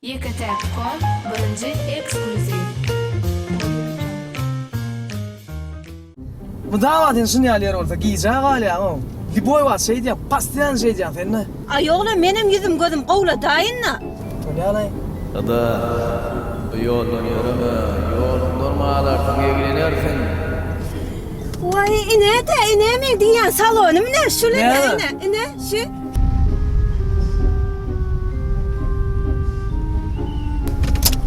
YeKeTaK birinci ekskluziv. Bu davatın sinyalleri orada giyeceği gali ama. Liboy var şey diye, pastiyan şey diye fenne. Ay oğlum benim yüzüm gözüm qovla dayınna. Ne alay? Ada yoldan yürüme, yolun normalardan ilgileniyorsun. Vay ine mi diyen salonum ne? Şöyle ine şu.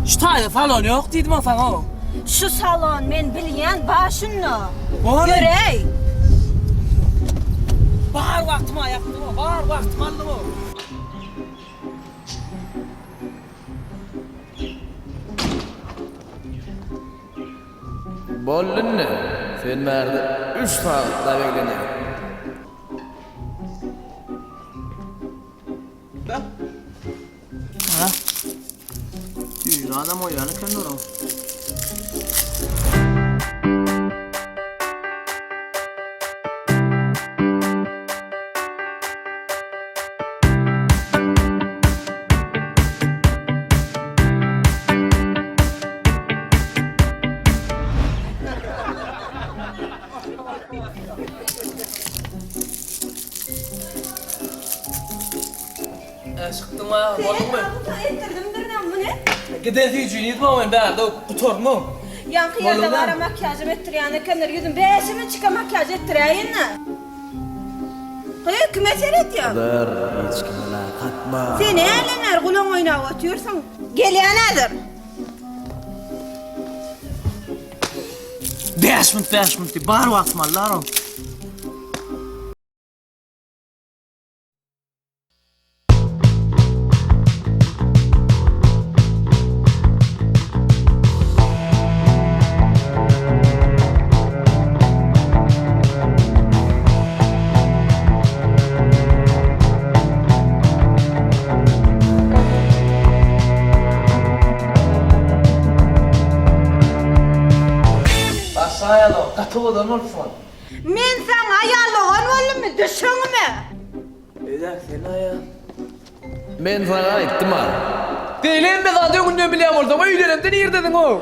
Şu tane salon yok dedim o sana. Şu salon men bilyen başınna. Var mı? Görey. Bahar vaktim ayaktım o, bahar vaktim aldım o. Bollun ne? Sen merde 3 saat da bekleniyor. Ha? Yürü adam o yanı kendi oram. Çıktım ha, boldun mu? Ettirdim dirden bu ne? Giden tüycüğünü yutmam ben de oturma. Yankı yerde var makyajım ettiriyane kendir yüzüm beşimi çıka makyaj ettiriyene. Hayır kime seyret ya? Dur, hiç kimle katma. Sen eğlener kulağın oynağı atıyorsan gelenedir. 5 minut, bahar vaktim Allah'ım. Sayalım, katıvıdan olsun. Men sana ayarlığın oğlum mu düşün mü? Eder sen ayağın. Ben sana aýytdyma. Değilim mi zaten günden bileyim orada, ama üylerimden yer dedin o.